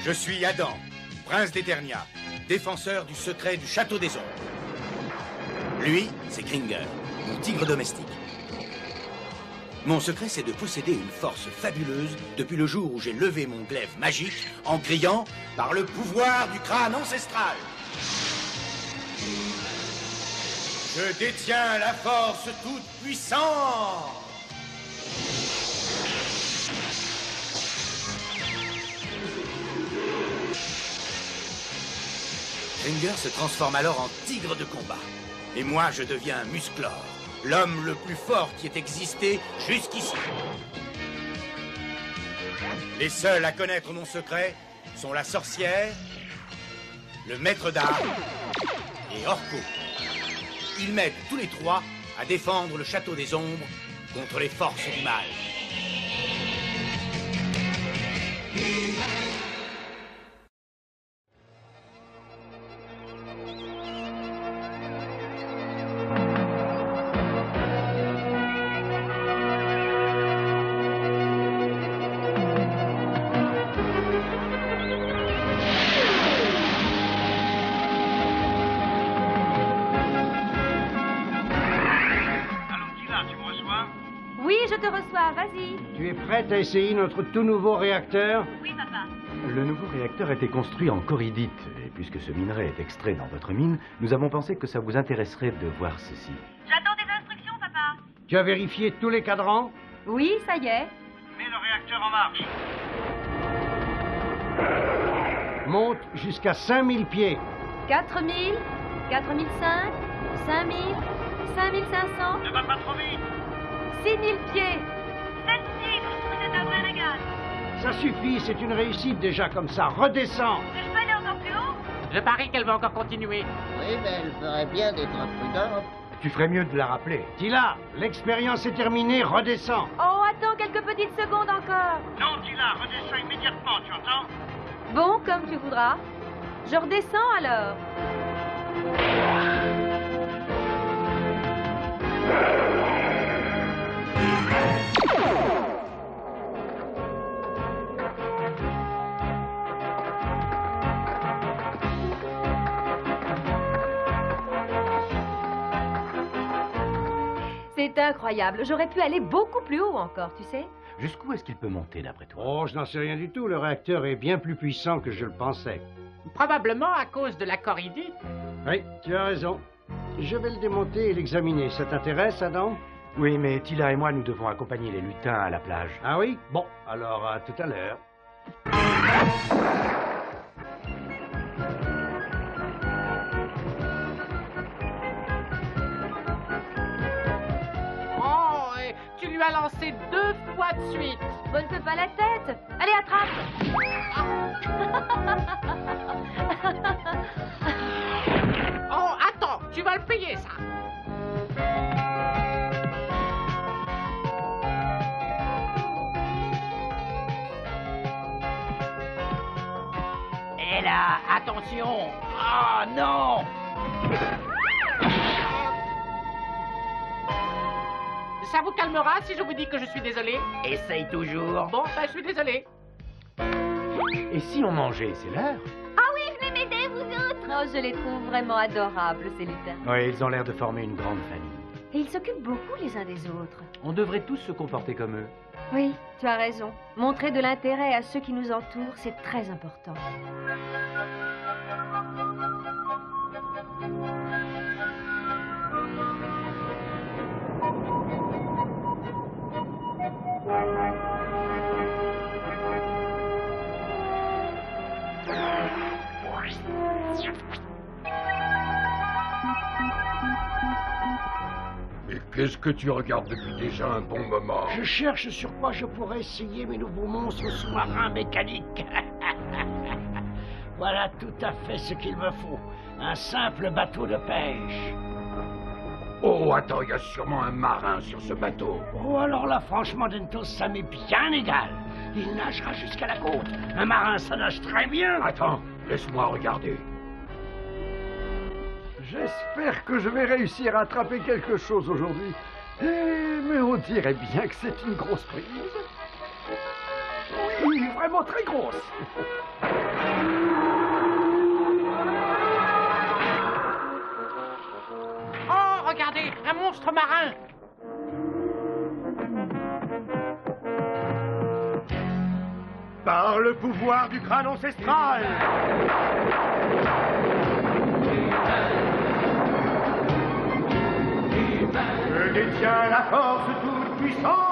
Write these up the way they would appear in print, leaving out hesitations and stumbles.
Je suis Adam, prince d'Eternia, défenseur du secret du château des ombres. Lui, c'est Kringer, mon tigre domestique. Mon secret, c'est de posséder une force fabuleuse depuis le jour où j'ai levé mon glaive magique en criant « Par le pouvoir du crâne ancestral !» Je détiens la force toute puissante. Kringer se transforme alors en tigre de combat. Et moi, je deviens Musclor, l'homme le plus fort qui ait existé jusqu'ici. Les seuls à connaître mon secret sont la sorcière, le maître d'armes et Orko. Ils m'aident tous les trois à défendre le château des ombres contre les forces du mal. Vas-y. Tu es prête à essayer notre tout nouveau réacteur? Oui, papa. Le nouveau réacteur a été construit en corydite. Et puisque ce minerai est extrait dans votre mine, nous avons pensé que ça vous intéresserait de voir ceci. J'attends des instructions, papa. Tu as vérifié tous les cadrans? Oui, ça y est. Mets le réacteur en marche. Monte jusqu'à 5000 pieds. 4000, 4005, 5000, 5500. Ne va pas trop vite. 6000 pieds. 7000, vous êtes un vrai régal. Ça suffit, c'est une réussite déjà comme ça. Redescends. Je peux aller encore plus haut? Je parie qu'elle va encore continuer. Oui, mais elle ferait bien d'être prudente. Tu ferais mieux de la rappeler. Tila, l'expérience est terminée, redescends. Oh, attends quelques petites secondes encore. Non, Tila, redescends immédiatement, tu entends? Bon, comme tu voudras. Je redescends alors. C'est incroyable. J'aurais pu aller beaucoup plus haut encore, tu sais. Jusqu'où est-ce qu'il peut monter, d'après toi? Oh, je n'en sais rien du tout. Le réacteur est bien plus puissant que je le pensais. Probablement à cause de la corydite. Oui, tu as raison. Je vais le démonter et l'examiner. Ça t'intéresse, Adam? Oui, mais Tila et moi, nous devons accompagner les lutins à la plage. Ah oui? Bon, alors à tout à l'heure. Oh, et tu lui as lancé 2 fois de suite. Bonne feu pas la tête. Allez, attrape. Oh, attends, tu vas le payer, ça. Et là, attention. Ah, non. Ça vous calmera si je vous dis que je suis désolé? Essaye toujours. Bon, ben, je suis désolé. Et si on mangeait, c'est l'heure? Ah oui, venez m'aider, vous autres. Oh, je les trouve vraiment adorables, ces lutins. Oui, ils ont l'air de former une grande famille. Et ils s'occupent beaucoup les uns des autres. On devrait tous se comporter comme eux. Oui, tu as raison. Montrer de l'intérêt à ceux qui nous entourent, c'est très important. Mais qu'est-ce que tu regardes depuis déjà un bon moment? Je cherche sur quoi je pourrais essayer mes nouveaux monstres sous-marins mécaniques. Voilà tout à fait ce qu'il me faut. Un simple bateau de pêche. Oh, attends, il y a sûrement un marin sur ce bateau. Oh, alors là, franchement, Dentos, ça m'est bien égal. Il nagera jusqu'à la côte. Un marin, ça nage très bien. Attends, laisse-moi regarder. J'espère que je vais réussir à attraper quelque chose aujourd'hui. Mais on dirait bien que c'est une grosse prise. Oui, vraiment très grosse. Oh, regardez, un monstre marin. Par le pouvoir du crâne ancestral. Je détiens la force toute puissante.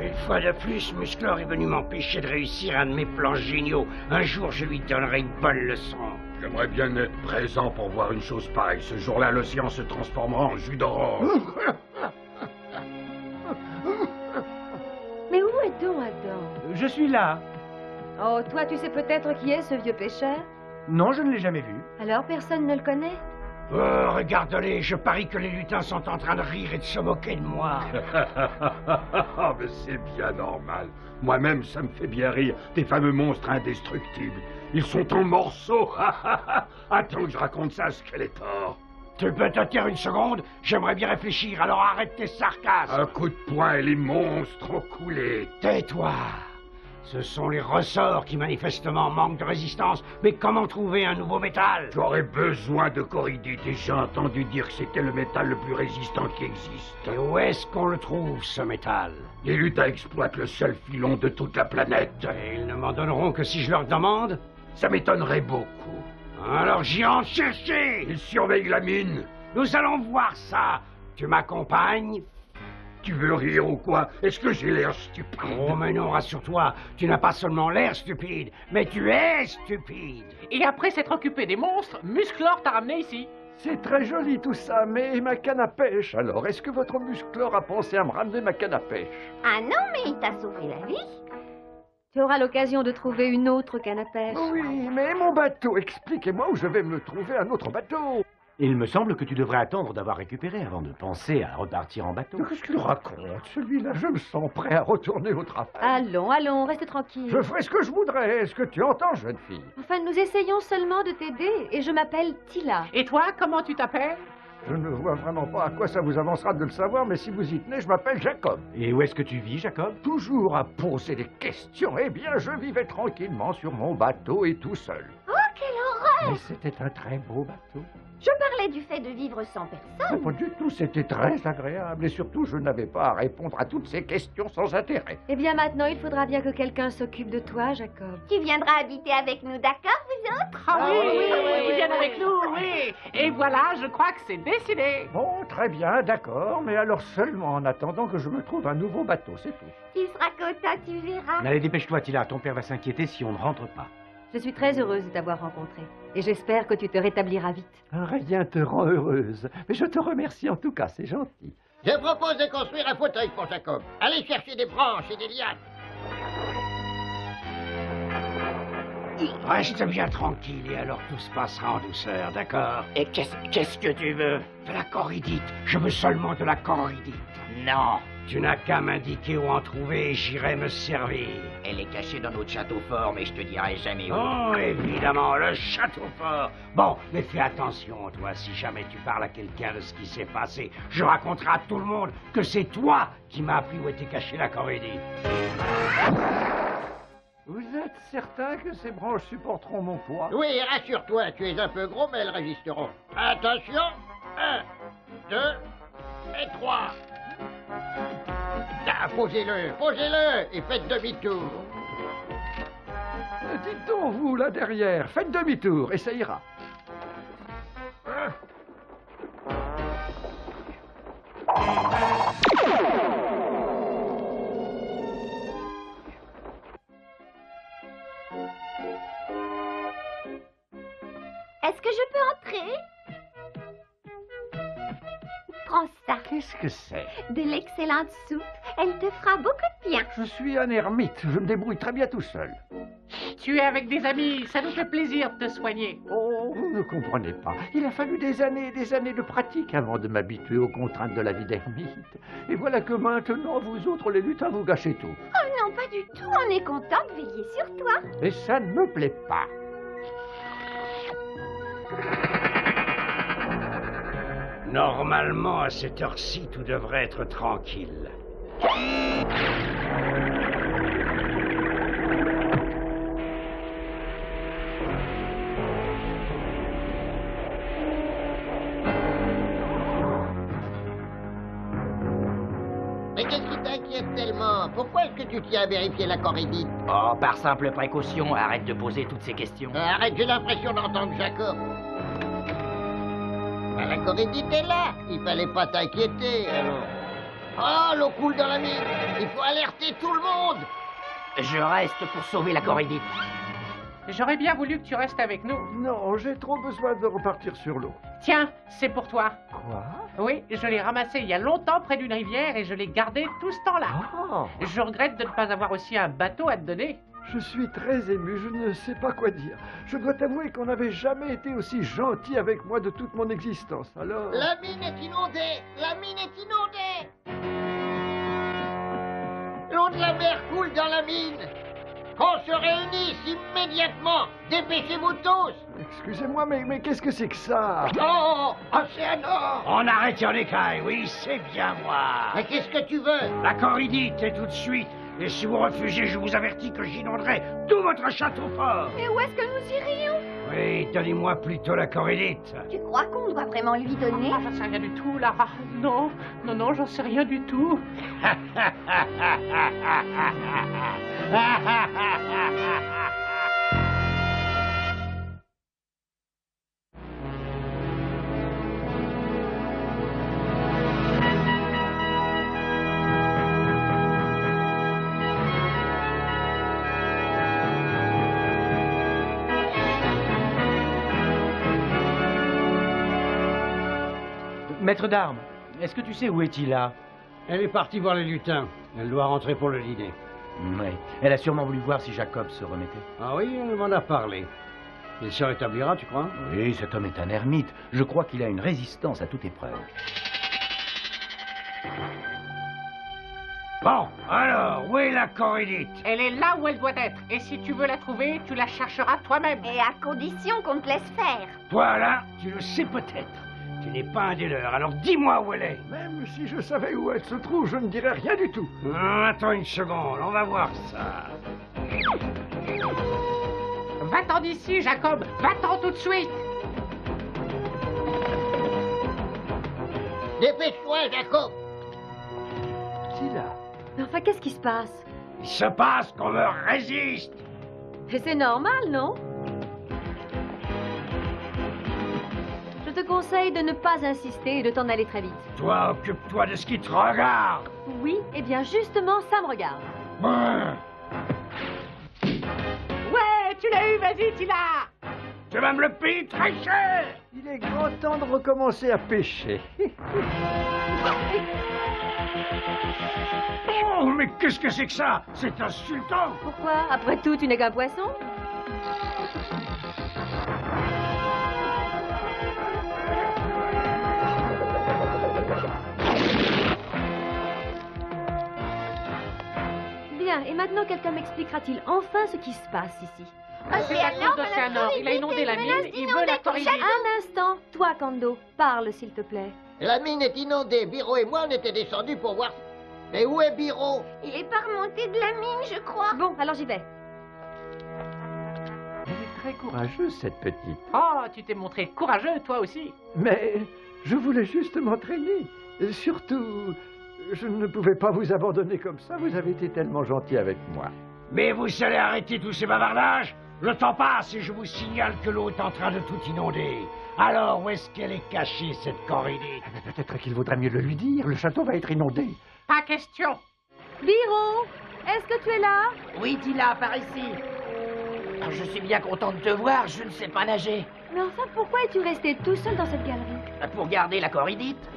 Une fois de plus, Musclor est venu m'empêcher de réussir un de mes plans géniaux. Un jour, je lui donnerai une bonne leçon. J'aimerais bien être présent pour voir une chose pareille. Ce jour-là, l'océan se transformera en jus d'orange. Mais où est-on, Adam? Je suis là. Oh, toi, tu sais peut-être qui est ce vieux pêcheur? Non, je ne l'ai jamais vu. Alors personne ne le connaît? Oh, regarde-les, je parie que les lutins sont en train de rire et de se moquer de moi. Mais c'est bien normal. Moi-même, ça me fait bien rire. Des fameux monstres indestructibles. Ils sont en morceaux. Attends que je raconte ça à Skeletor. Tu peux te taire une seconde? J'aimerais bien réfléchir, alors arrête tes sarcasmes. Un coup de poing et les monstres ont coulé. Tais-toi. Ce sont les ressorts qui manifestement manquent de résistance. Mais comment trouver un nouveau métal? J'aurais besoin de corridite et j'ai entendu dire que c'était le métal le plus résistant qui existe. Et où est-ce qu'on le trouve, ce métal? Les lutins exploitent le seul filon de toute la planète. Et ils ne m'en donneront que si je leur demande? Ça m'étonnerait beaucoup. Alors j'irai en chercher. Ils surveillent la mine. Nous allons voir ça. Tu m'accompagnes? Tu veux rire ou quoi? Est-ce que j'ai l'air stupide? Oh, mais non, rassure-toi. Tu n'as pas seulement l'air stupide, mais tu es stupide. Et après s'être occupé des monstres, Musclor t'a ramené ici. C'est très joli tout ça, mais ma canne à pêche? Alors, est-ce que votre Musclor a pensé à me ramener ma canne à pêche? Ah non, mais il t'a sauvé la vie. Tu auras l'occasion de trouver une autre canne à pêche. Oui, mais mon bateau, expliquez-moi où je vais me trouver un autre bateau. Il me semble que tu devrais attendre d'avoir récupéré avant de penser à repartir en bateau. Qu'est-ce qu'il raconte? Celui-là, je me sens prêt à retourner au travail. Allons, allons, reste tranquille. Je ferai ce que je voudrais. Est-ce que tu entends, jeune fille? Enfin, nous essayons seulement de t'aider, et je m'appelle Tila. Et toi, comment tu t'appelles? Je ne vois vraiment pas à quoi ça vous avancera de le savoir, mais si vous y tenez, je m'appelle Jacob. Et où est-ce que tu vis, Jacob? Toujours à poser des questions. Eh bien, je vivais tranquillement sur mon bateau et tout seul. Oh, quelle horreur! Mais c'était un très beau bateau. Je parlais du fait de vivre sans personne. Pas du tout, c'était très agréable. Et surtout, je n'avais pas à répondre à toutes ces questions sans intérêt. Eh bien, maintenant, il faudra bien que quelqu'un s'occupe de toi, Jacob. Tu viendras habiter avec nous, d'accord, vous autres? Ah oui, ils viennent avec nous, oui. Et voilà, je crois que c'est décidé. Bon, très bien, d'accord, mais alors seulement en attendant que je me trouve un nouveau bateau, c'est tout. Tu seras content, tu verras. Allez, dépêche-toi, Tila, ton père va s'inquiéter si on ne rentre pas. Je suis très heureuse de t'avoir rencontré, et j'espère que tu te rétabliras vite. Rien te rend heureuse, mais je te remercie en tout cas, c'est gentil. Je propose de construire un fauteuil pour Jacob. Allez chercher des branches et des lianes. Reste bien tranquille et alors tout se passera en douceur, d'accord? Et qu'est-ce que tu veux? De la corridite. Je veux seulement de la corridite. Non, Tu n'as qu'à m'indiquer où en trouver et j'irai me servir. elle est cachée dans notre château fort, mais je te dirai jamais où. Oh, évidemment, le château fort. Bon, mais fais attention, toi, si jamais tu parles à quelqu'un de ce qui s'est passé, je raconterai à tout le monde que c'est toi qui m'as appris où était cachée la corridite. Vous êtes certain que ces branches supporteront mon poids? Oui, rassure-toi, tu es un peu gros, mais elles résisteront. Attention, 1, 2 et 3. Ah, posez-le, et faites demi-tour. Dites donc, vous, là derrière, faites demi-tour, et ça ira. Est-ce que je peux entrer? Prends ça. Qu'est-ce que c'est? De l'excellente soupe. Elle te fera beaucoup de bien. Je suis un ermite, je me débrouille très bien tout seul. Tu es avec des amis, ça nous fait plaisir de te soigner. Oh, vous ne comprenez pas. Il a fallu des années et des années de pratique avant de m'habituer aux contraintes de la vie d'ermite. Et voilà que maintenant, vous autres, les lutins, vous gâchez tout. Oh non, pas du tout. On est content de veiller sur toi. Et ça ne me plaît pas. Normalement, à cette heure-ci, tout devrait être tranquille. Mais qu'est-ce qui t'inquiète tellement? Pourquoi est-ce que tu tiens à vérifier la corridite? Oh, par simple précaution, arrête de poser toutes ces questions. Arrête, j'ai l'impression d'entendre Jacob. Ah, la corridite est là. Il fallait pas t'inquiéter, alors. Oh, l'eau coule dans la mine. Il faut alerter tout le monde. Je reste pour sauver la corridite. J'aurais bien voulu que tu restes avec nous. Non, j'ai trop besoin de repartir sur l'eau. Tiens, c'est pour toi. Quoi? Oui, je l'ai ramassé il y a longtemps près d'une rivière et je l'ai gardé tout ce temps-là. Oh. Je regrette de ne pas avoir aussi un bateau à te donner. Je suis très ému, je ne sais pas quoi dire. Je dois t'avouer qu'on n'avait jamais été aussi gentil avec moi de toute mon existence, alors... La mine est inondée. La mine est inondée. L'eau de la mer coule dans la mine. Qu'on se réunisse immédiatement. Dépêchez-vous tous. Excusez-moi, mais qu'est-ce que c'est que ça? Oh, Océano. On arrête en écaille, oui, c'est bien moi. Mais qu'est-ce que tu veux? La corridite est tout de suite. Et si vous refusez, je vous avertis que j'inonderai tout votre château fort. Mais où est-ce que nous irions? Oui, donnez-moi plutôt la corridite. Tu crois qu'on doit vraiment lui donner? Ah, j'en sais rien du tout, Lara. Non, j'en sais rien du tout. Maître d'armes, est-ce que tu sais où est-il là? Elle est partie voir les lutins. Elle doit rentrer pour le dîner. Oui, elle a sûrement voulu voir si Jacob se remettait. Ah oui, elle m'en a parlé. Il se rétablira, tu crois? Oui, cet homme est un ermite. Je crois qu'il a une résistance à toute épreuve. Bon, alors, où est la corridite? Elle est là où elle doit être. Et si tu veux la trouver, tu la chercheras toi-même. Et à condition qu'on te laisse faire. Toi, là, tu le sais peut-être. Tu n'es pas un des leurs, alors dis-moi où elle est. Même si je savais où elle se trouve, je ne dirais rien du tout. Attends une seconde, on va voir ça. Va-t'en d'ici, Jacob. Va-t'en tout de suite. Dépêche-toi, Jacob. Tila. Mais enfin, qu'est-ce qui se passe? Il se passe qu'on me résiste. Et c'est normal, non? Je te conseille de ne pas insister et de t'en aller très vite. Toi, occupe-toi de ce qui te regarde. Oui, eh bien justement, ça me regarde. Ouais, tu l'as eu, vas-y, Tila. Tu vas me le payer très cher. Il est grand temps de recommencer à pêcher. Oh, mais qu'est-ce que c'est que ça? C'est insultant. Pourquoi? Après tout, tu n'es qu'un poisson? Bien, et maintenant quelqu'un m'expliquera-t-il enfin ce qui se passe ici? C'est à cause d'Océanor. Il a inondé la mine, il veut la corriger. Un instant, toi, Kando, parle s'il te plaît. La mine est inondée. Biro et moi, on était descendus pour voir... Mais où est Biro? Il est pas remonté de la mine, je crois. Bon, alors j'y vais. Elle est très courageuse, cette petite. Oh, tu t'es montré courageux, toi aussi. Mais je voulais juste m'entraîner. Surtout, je ne pouvais pas vous abandonner comme ça. Vous avez été tellement gentil avec moi. Mais vous allez arrêter tous ces bavardages? Le temps passe et je vous signale que l'eau est en train de tout inonder. Alors, où est-ce qu'elle est cachée, cette corridite? Peut-être qu'il vaudrait mieux le lui dire. Le château va être inondé. Pas question. Biro, est-ce que tu es là? Oui, Tila, par ici. je suis bien content de te voir, je ne sais pas nager. Mais enfin, pourquoi es-tu resté tout seul dans cette galerie? Pour garder la Coridite.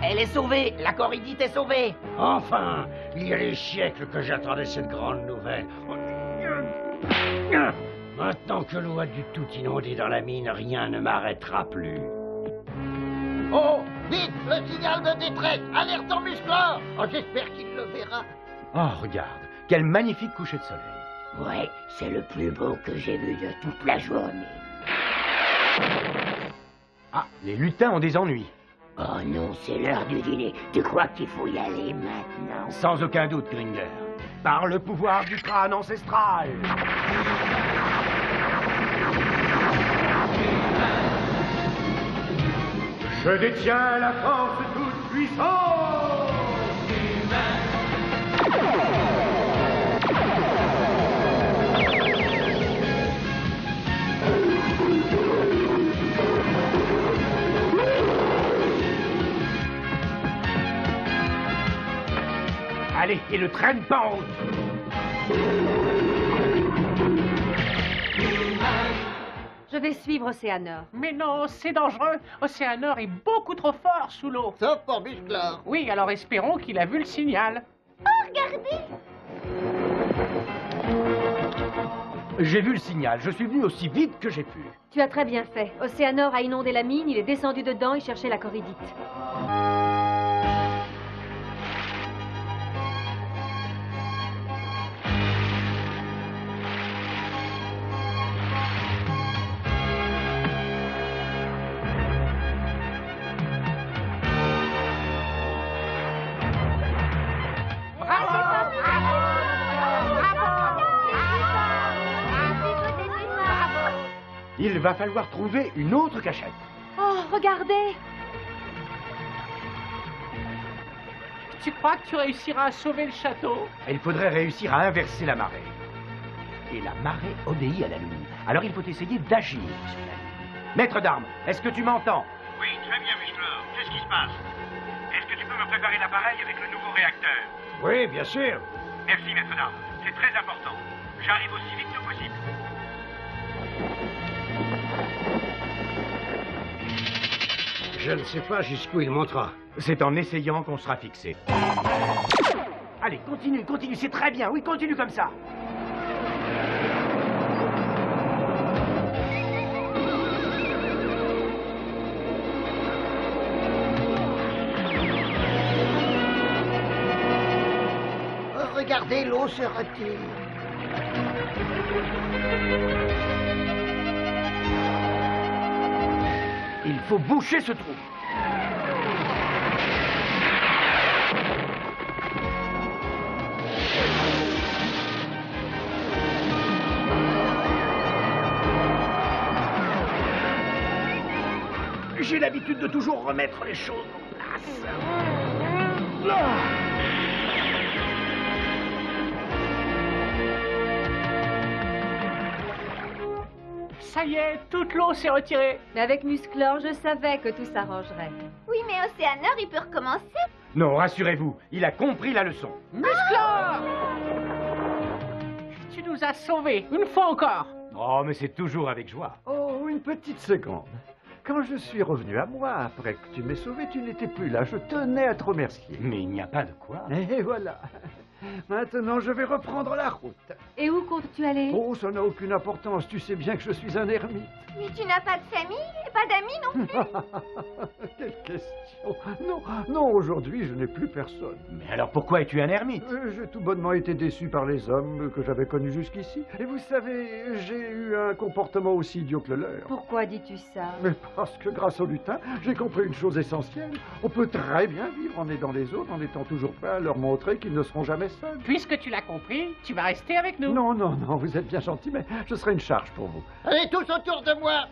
Elle est sauvée, la Coridite est sauvée. Enfin, il y a des siècles que j'attendais cette grande nouvelle. Maintenant que l'eau a du tout inondé dans la mine, rien ne m'arrêtera plus. Oh, vite, le signal de détresse, alerte en musclore. Oh, j'espère qu'il le verra. Oh, regarde, quel magnifique coucher de soleil. Ouais, c'est le plus beau que j'ai vu de toute la journée. Ah, les lutins ont des ennuis. Oh non, c'est l'heure du dîner. Tu crois qu'il faut y aller maintenant? Sans aucun doute, Gringer. Par le pouvoir du crâne ancestral. Je détiens la force toute puissante. Allez, et le traîne pas en route. Je vais suivre Océanor. Mais non, c'est dangereux. Océanor est beaucoup trop fort sous l'eau. Sauf pour Musclor. Oui, alors espérons qu'il a vu le signal. Oh, regardez! J'ai vu le signal, je suis venu aussi vite que j'ai pu. Tu as très bien fait. Océanor a inondé la mine, il est descendu dedans et cherchait la Coridite. Il va falloir trouver une autre cachette. Oh, regardez! Tu crois que tu réussiras à sauver le château? Il faudrait réussir à inverser la marée. Et la marée obéit à la lune. Alors il faut essayer d'agir sur la lune. Maître d'armes, est-ce que tu m'entends? Oui, très bien, Musclor. Qu'est-ce qui se passe? Est-ce que tu peux me préparer l'appareil avec le nouveau réacteur? Oui, bien sûr. Merci, maître d'armes. C'est très important. J'arrive aussi vite que possible. Je ne sais pas jusqu'où il montera. C'est en essayant qu'on sera fixé. Allez, continue, continue, c'est très bien. Oui, continue comme ça. Oh, regardez, l'eau se retire. Il faut boucher ce trou. J'ai l'habitude de toujours remettre les choses en place. Ça y est, toute l'eau s'est retirée. Mais avec Musclor, je savais que tout s'arrangerait. Oui, mais Océanor, il peut recommencer. Non, rassurez-vous, il a compris la leçon. Musclor! Tu nous as sauvés, une fois encore. Oh, mais c'est toujours avec joie. Oh, une petite seconde. Quand je suis revenu à moi, après que tu m'aies sauvé, tu n'étais plus là. Je tenais à te remercier. Mais il n'y a pas de quoi. Et voilà. Maintenant, je vais reprendre la route. Et où comptes-tu aller? Oh, ça n'a aucune importance. Tu sais bien que je suis un ermite. Mais tu n'as pas de famille et pas d'amis non plus. Quelle question. Non, non, aujourd'hui, je n'ai plus personne. Mais alors pourquoi es-tu un ermite? J'ai tout bonnement été déçu par les hommes que j'avais connus jusqu'ici. Et vous savez, j'ai eu un comportement aussi idiot que le leur. Pourquoi dis-tu ça? Mais parce que grâce au lutin, j'ai compris une chose essentielle. On peut très bien vivre en aidant les autres en étant toujours prêt à leur montrer qu'ils ne seront jamais seuls. Puisque tu l'as compris, tu vas rester avec nous. Non, non, non, vous êtes bien gentil, mais je serai une charge pour vous. Allez tous autour de moi.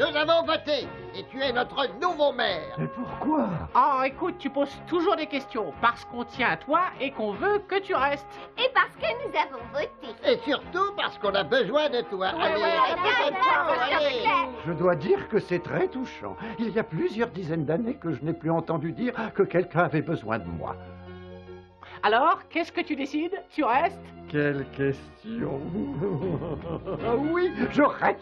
Nous avons voté et tu es notre nouveau maire. Mais pourquoi? Oh, écoute, tu poses toujours des questions parce qu'on tient à toi et qu'on veut que tu restes. Et parce que nous avons voté. Et surtout parce qu'on a besoin de toi. Allez. Je dois dire que c'est très touchant. Il y a plusieurs dizaines d'années que je n'ai plus entendu dire que quelqu'un avait besoin de moi. Alors, qu'est-ce que tu décides? Tu restes? Quelle question. Oui, je reste.